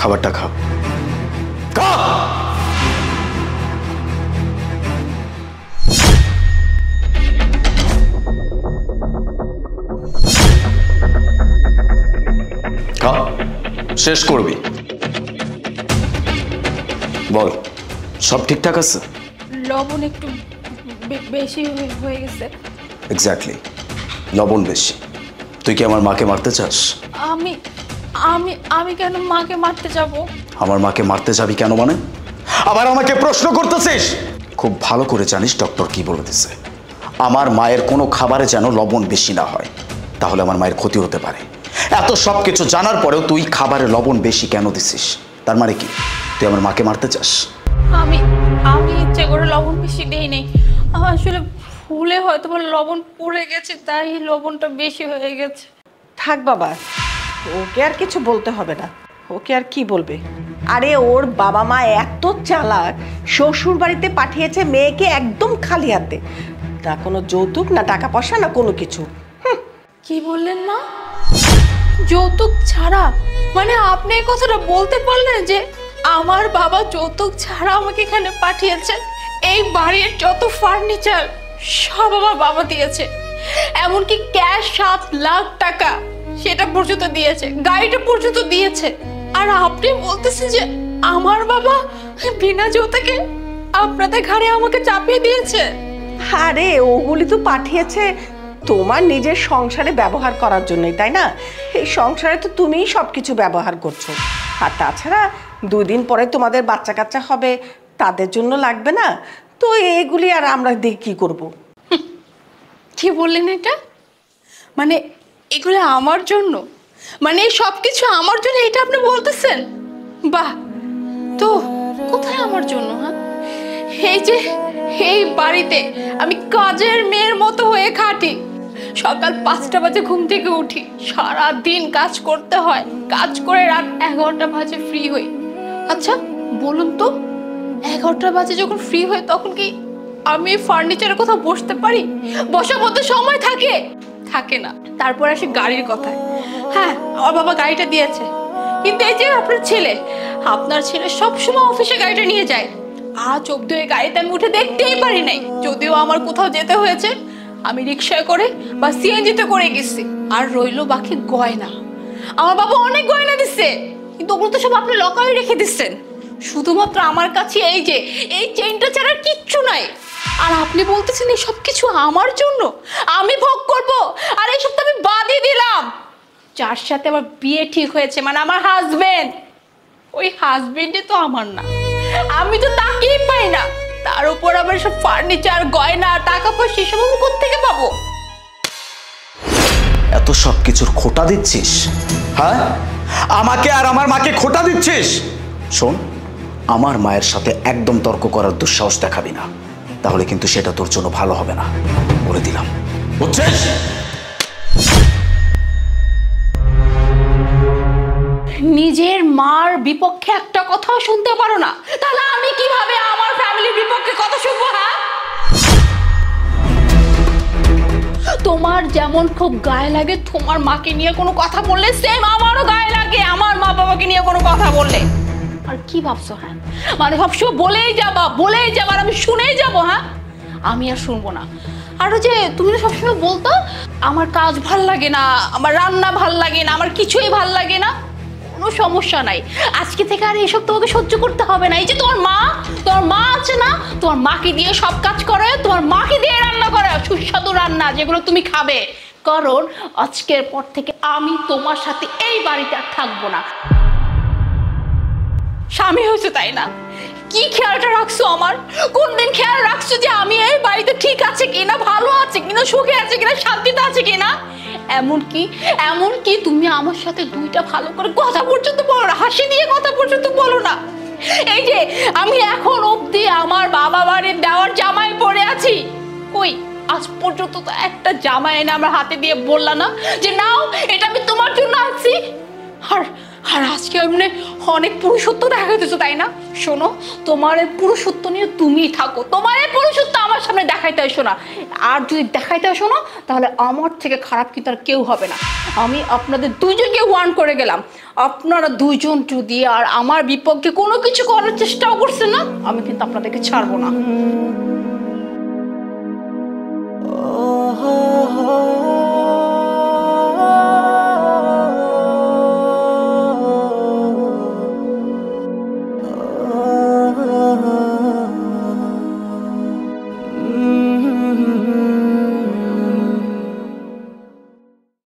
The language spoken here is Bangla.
খাবারটা খা। খা। খা, শেষ করবি। বল, সব ঠিকঠাক আছে? লবণ একটু বেশি হয়ে গেছে। এক্স্যাক্টলি, লবণ বেশি। তুই কি আমার মাকে মারতে চাস? আমি আমি আমি কেন মাকে মারতে যাব? আমার মাকে মারতে যাবি কেন মানে? আবার আমাকে প্রশ্ন করতেছিস? খুব ভালো করে জানিস ডক্টর কি বলে দিছে, আমার মায়ের কোনো খাবারে যেন লবণ বেশি না হয়, তাহলে আমার মায়ের ক্ষতি হতে পারে। এত সব কিছু জানার পরেও তুই খাবারে লবণ বেশি কেন দিছিস? তার মানে কি তুই আমার মাকে মারতে চাস? আমি আমি ইচ্ছে করে লবণ বেশি দেই নাই, আসলে ভুলে হয়তো লবণ পড়ে গেছে, তাই লবণটা বেশি হয়ে গেছে। থাক বাবা, ওকে আর কিছু বলতে হবে না। ওকে আর কি বলবে? আরে ওর বাবা মা এত চালাক, শ্বশুর বাড়িতে পাঠিয়েছে মেয়েকে একদম খালি হাতে, না কোনো যৌতুক, না টাকা পয়সা, না কোনো কিছু। কি বললেন মা? যৌতুক ছাড়া? মানে আপনি এই কথাটা বলতে পারলেন যে আমার বাবা যৌতুক ছাড়া আমাকে এখানে পাঠিয়েছে? এই বাড়ির যত ফার্নিচার সব আমার বাবা দিয়েছে, এমনকি ক্যাশ 7 লাখ টাকা সেটা পর্যন্ত দিয়েছে, গাড়িটা পর্যন্ত দিয়েছে। আর আপনি বলতেছেন যে আমার বাবা বিনা যৌতুকে আপনাদের ঘাড়ে আমাকে চাপিয়ে দিয়েছে? আরে ওগুলি তো পাঠিয়েছে তোমার নিজের সংসারে ব্যবহার করার জন্যই, তাই না? এই সংসারে তো তুমিই সব কিছু ব্যবহার করছো। আর তাছাড়া 2 দিন পরে তোমাদের বাচ্চা কাচ্চা হবে, তাদের জন্য লাগবে না? তো এগুলি আর আমরা দিয়ে কী করবো? কি বললেন এটা? মানে এগুলো আমার জন্য? মানে সব কিছু আমার জন্য এটা আপনি বলতেছেন? বাহ, তো কোথায় আমার জন্য? হ্যাঁ, এই যে এই বাড়িতে আমি কাজের মেয়ের মতো হয়ে খাটি, সকাল 5টা বাজে ঘুম থেকে উঠি, সারা দিন কাজ করতে হয়, কাজ করে রাত 11টা বাজে ফ্রি হই। আচ্ছা বলুন তো, 11টা বাজে যখন ফ্রি হই তখন কি আমি ফার্নিচারের কথা বসতে পারি? বসার মতো সময় থাকে? থাকে না। তারপর আসে গাড়ির কথা। হ্যাঁ, আমার বাবা গাড়িটা দিয়েছে, কিন্তু এই যে আপনার ছেলে সবসময় অফিসে গাড়িটা নিয়ে যায়, আজ অব্দি ওই গাড়িতে আমি উঠে দেখতেই পারি নাই। যদিও আমার কোথাও যেতে হয়েছে, আমি রিক্সায় করে বা সিএনজিতে করে গেছি। আর রইলো বাকি গয়না, আমার বাবা অনেক গয়না দিচ্ছে, কিন্তু ওগুলো তো সব আপনি লকারে রেখে দিচ্ছেন। শুধুমাত্র আমার কাছে এই যে এই চেইনটা ছাড়া কিচ্ছু নাই। আর আপনি বলতেছেন এই সব কিছু আমার জন্য, আমি ভোগ করব? আর এইসব তো আমি বাদই দিলাম। যার সাথে আমার বিয়ে ঠিক হয়েছে, মানে আমার হাজবেন্ড, ওই হাজবেন্ডে তো আমার না, আমি তো তাকেই পাই না। তার উপর আবার সব ফার্নিচার, গয়না, টাকা পয়সা এসব আমি কোত্থেকে পাবো? এত সব কিছুর খোটা দিচ্ছিস? হ্যাঁ, আমাকে আর আমার মাকে খোটা দিচ্ছিস? শোন, আমার মায়ের সাথে একদম তর্ক করার দুঃসাহস দেখাবি না, তাহলে কিন্তু সেটা তোর জন্য ভালো হবে না, বলে দিলাম, বুঝছিস? নিজের মার বিপক্ষে একটা কথাও শুনতে পারো না, তাহলে আমি কিভাবে আমার ফ্যামিলির বিপক্ষে কথা শুনবো? হ্যাঁ, তোমার যেমন খুব গায়ে লাগে তোমার মাকে নিয়ে কোনো কথা বললে, সেম আমারও গায়ে লাগে আমার মা বাবাকে নিয়ে কোনো কথা বললে। আর কি ভাবছো? হ্যাঁ, মানে সবসময় বলেই যাবা, আর আমি শুনেই যাবো? হ্যাঁ, আমি আর শুনবো না। আর যে তুমি তো সবসময় বলতো আমার কাজ ভাল লাগে না, আমার রান্না ভাল লাগে না, আমার কিছুই ভাল লাগে না। কোনো সমস্যা নাই, আজকে থেকে আর এসব তোমাকে সহ্য করতে হবে না। এই যে তোমার মা আছে না, তোমার মাকে দিয়ে সব কাজ করে, তোমার মাকে দিয়ে রান্না করে সুস্বাদু রান্না, যেগুলো তুমি খাবে। কারণ আজকের পর থেকে আমি তোমার সাথে এই বাড়িতে আর থাকবো না। স্বামী হয়েছে তাই না? কি খেয়ালটা রাখছো আমার? কোন দিন খেয়াল রাখছো যে আমি এই বাড়িতে ঠিক আছে কিনা, ভালো আছে কিনা, সুখে আছে কিনা, শান্তিতে আছে কিনা? এমনকি তুমি আমার সাথে 2টা ভালো করে কথা পর্যন্ত বলো না, হাসি দিয়ে কথা পর্যন্ত বলো না। এই যে আমি এখন অবধি আমার বাবা বাড়ির দেওয়ার জামাই পরে আছি, কই আজ পর্যন্ত তো একটা জামা এনে আমার হাতে দিয়ে বললা না যে নাও এটা আমি তোমার জন্য আনছি? আর আর আজকে এমনি অনেক পুরুষত্ব দেখাইতেছো তাই না? শোনো, তোমার এই পুরুষত্ব নিয়ে তুমিই থাকো, তোমার এই পুরুষত্ব আমার সামনে দেখাইতে আসো না। আর যদি দেখাইতে আসো না, তাহলে আমার থেকে খারাপ কিন্তু আর কেউ হবে না। আমি আপনাদের দুজনকে ওয়ার্ন করে গেলাম, আপনারা দুজন যদি আর আমার বিপক্ষে কোনো কিছু করার চেষ্টাও করছেন না, আমি কিন্তু আপনাদেরকে ছাড়বো না।